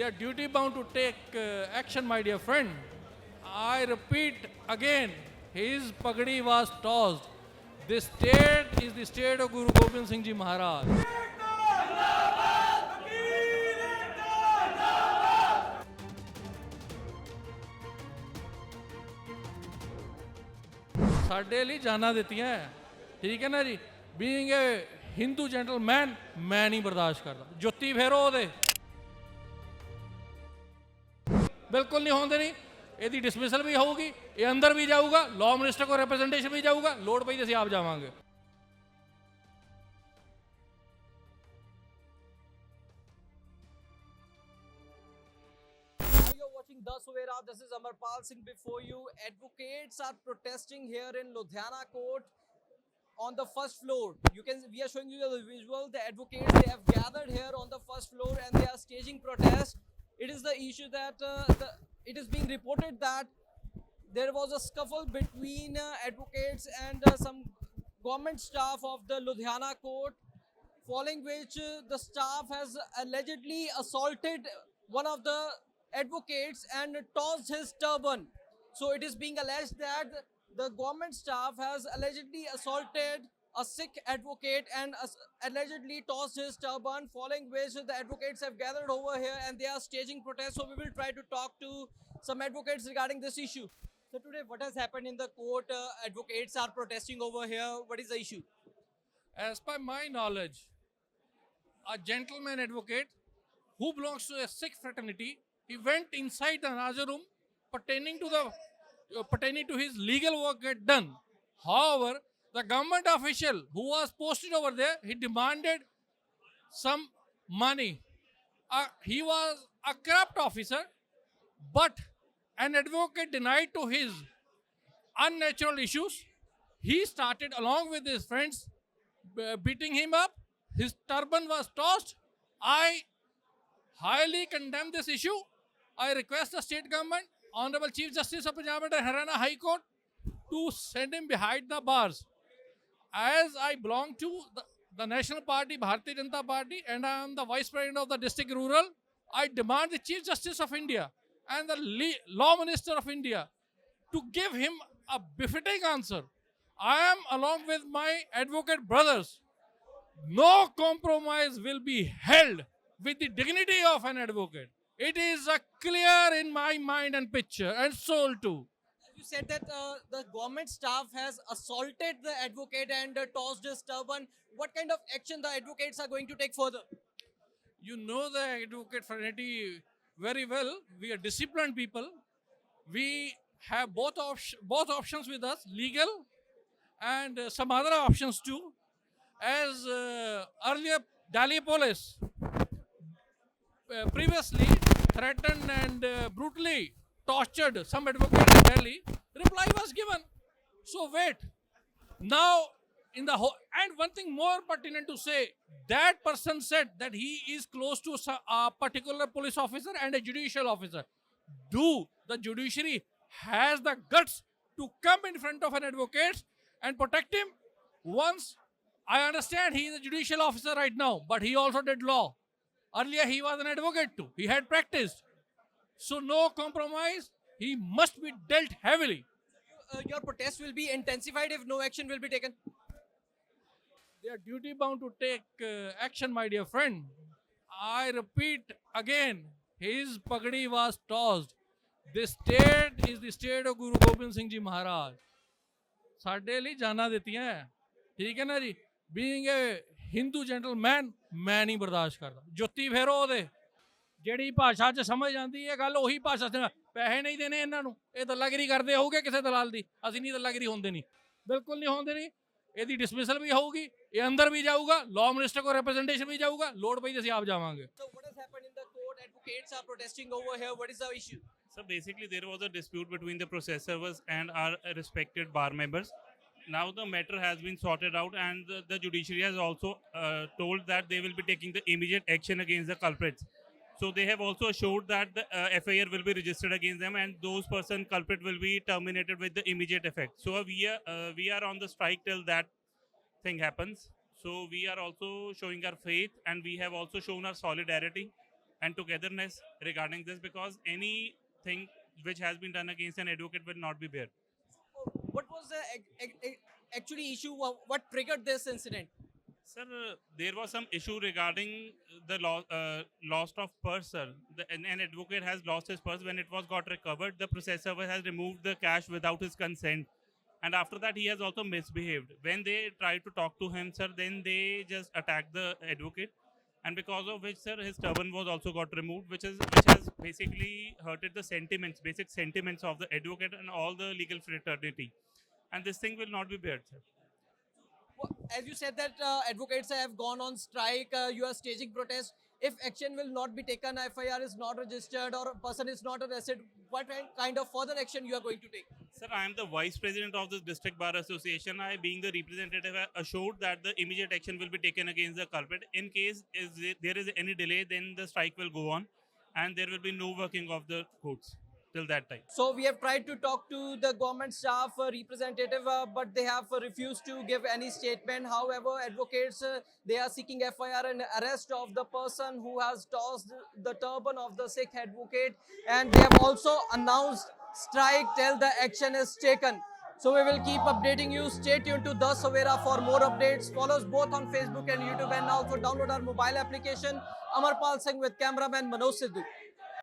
They are duty bound to take action, my dear friend. I repeat again, his pagadi was tossed. This state is the state of Guru Gobind Singh Ji Maharaj. ਸਾਡੇ ਲਈ ਜਾਨਾਂ ਦਿੱਤੀਆਂ ਹੈ, ਠੀਕ ਹੈ ਨਾ ਜੀ। Being ਏ Hindu gentleman ਮੈਂ ਨਹੀਂ ਬਰਦਾਸ਼ਤ ਕਰਦਾ। ਜੁੱਤੀ ਫੇਰੋ ਉਹਦੇ, ਬਿਲਕੁਲ ਨਹੀਂ ਹੋਣ ਦੇਣੀ। ਇਹਦੀ ਡਿਸਮਿਸਲ ਵੀ ਹੋਊਗੀ, ਇਹ ਅੰਦਰ ਵੀ ਜਾਊਗਾ, ਲਾਅ ਮਿਨਿਸਟਰ ਕੋਲ ਰਿਪਰੈਜ਼ੈਂਟੇਸ਼ਨ ਵੀ ਜਾਊਗਾ, ਲੋੜ ਪਈ ਤਾਂ ਅਸੀਂ ਆਪ ਜਾਵਾਂਗੇ। The Suvera, this is Amarpal Singh before you. Advocates are protesting here in Ludhiana court on the first floor. We are showing you the visual. The advocates, they have gathered here on the first floor and they are staging protest. It is the issue that it is being reported that there was a scuffle between advocates and some government staff of the Ludhiana court, following which the staff has allegedly assaulted one of the advocates and tossed his turban. So it is being alleged that the government staff has allegedly assaulted a Sikh advocate and allegedly tossed his turban, following which the advocates have gathered over here and they are staging protests. So we will try to talk to some advocates regarding this issue. So today what has happened in the court? Advocates are protesting over here. What is the issue? As per my knowledge, a gentleman advocate who belongs to a Sikh fraternity, he went inside the Nazar room pertaining to his legal work get done. However, the government official who was posted over there, he demanded some money. He was a corrupt officer, but an advocate denied to his unnatural issues. He started along with his friends beating him up. His turban was tossed. I highly condemn this issue. I request the state government, Honorable Chief Justice of Punjab and Haryana High Court, to send him behind the bars. As I belong to the National Party, Bharatiya Janata Party, and I am the Vice President of the District Rural, I demand the Chief Justice of India and the Law Minister of India to give him a befitting answer. I am, along with my advocate brothers, no compromise will be held with the dignity of an advocate. It is clear in my mind and picture and soul too. You said that the government staff has assaulted the advocate and tossed his turban. What kind of action the advocates are going to take further? You know the advocate fraternity very well. We are disciplined people. We have both options with us, legal and some other options too. As earlier Delhi police previously threatened and brutally tortured some advocates in Delhi, reply was given. So wait. Now, and one thing more pertinent to say, that person said that he is close to a particular police officer and a judicial officer. Do the judiciary has the guts to come in front of an advocate and protect him? Once, I understand he is a judicial officer right now, but he also did law. Earlier, he was an advocate too. He had practiced. So, no compromise. He must be dealt heavily. Your protest will be intensified if no action will be taken. They are duty bound to take action, my dear friend. I repeat again, his pagadi was tossed. This state is the state of Guru Gobind Singh Ji Maharaj. ਸਾਡੇ ਲਈ ਜਾਨਾਂ ਦਿੱਤੀਆਂ ਹੈ, ਠੀਕ ਹੈ ਨਾ ਜੀ। Being ਏ Hindu gentleman ਮੈਂ ਨਹੀਂ ਬਰਦਾਸ਼ਤ ਕਰਦਾ। ਜੁੱਤੀ ਫੇਰੋ ਉਹਦੇ, ਜਿਹੜੀ ਭਾਸ਼ਾ 'ਚ ਸਮਝ ਆਉਂਦੀ ਹੈ ਗੱਲ ਉਹੀ ਭਾਸ਼ਾ 'ਚ। ਪੈਸੇ ਨਹੀਂ ਦੇਣੇ ਇਹਨਾਂ ਨੂੰ, ਇਹ ਦਲਾਗਿਰੀ ਕਰਦੇ ਹੋਊਗੇ ਕਿਸੇ ਦਲਾਲ ਦੀ। ਅਸੀਂ ਨਹੀਂ ਦਲਾਗਿਰੀ ਹੋਣ ਦੇਣੀ, ਬਿਲਕੁਲ ਨਹੀਂ ਹੋਣ ਦੇਣੀ। ਇਹਦੀ ਡਿਸਮਿਸਲ ਵੀ ਹੋਊਗੀ, ਇਹ ਅੰਦਰ ਵੀ ਜਾਊਗਾ, ਲਾਅ ਮਿਨਿਸਟਰ ਕੋਲ ਰਿਪਰੈਜ਼ੈਂਟੇਸ਼ਨ ਵੀ ਜਾਊਗਾ, ਲੋੜ ਪਈ ਤਾਂ ਅਸੀਂ ਆਪ ਜਾਵਾਂਗੇ। So what has happened in the court? Advocates are protesting over here. What is the issue? So basically there was a dispute between the processors and our respected bar members. Now the matter has been sorted out and the judiciary has also told that they will be taking the immediate action against the culprits. So they have also assured that the FIR will be registered against them and those culprit will be terminated with the immediate effect. So we are on the strike till that thing happens. So we are also showing our faith and we have also shown our solidarity and togetherness regarding this, because anything which has been done against an advocate will not be bear. What was the actually issue? What triggered this incident? Sir, there was some issue regarding the loss of purse, sir. An advocate has lost his purse. When it was got recovered, the process server has removed the cash without his consent. And after that, he has also misbehaved. When they tried to talk to him, sir, then they just attacked the advocate. And because of which, sir, his turban was also got removed, which has basically hurted the sentiments, basic sentiments of the advocate and all the legal fraternity. And this thing will not be bared, sir. As you said that advocates have gone on strike, you are staging protest. If action will not be taken, FIR is not registered or a person is not arrested, what kind of further action you are going to take? Sir, I am the vice president of the District Bar Association. I, being the representative, assured that the immediate action will be taken against the culprit. In case there is any delay, then the strike will go on and there will be no working of the courts till that time. So we have tried to talk to the government staff representative, but they have refused to give any statement. However, advocates, they are seeking FIR and arrest of the person who has tossed the turban of the Sikh advocate, and they have also announced strike till the action is taken. So we will keep updating you. Stay tuned to The Savera for more updates. Follow us both on Facebook and YouTube, and also download our mobile application. Amarpal Singh with cameraman Manoj Sidhu.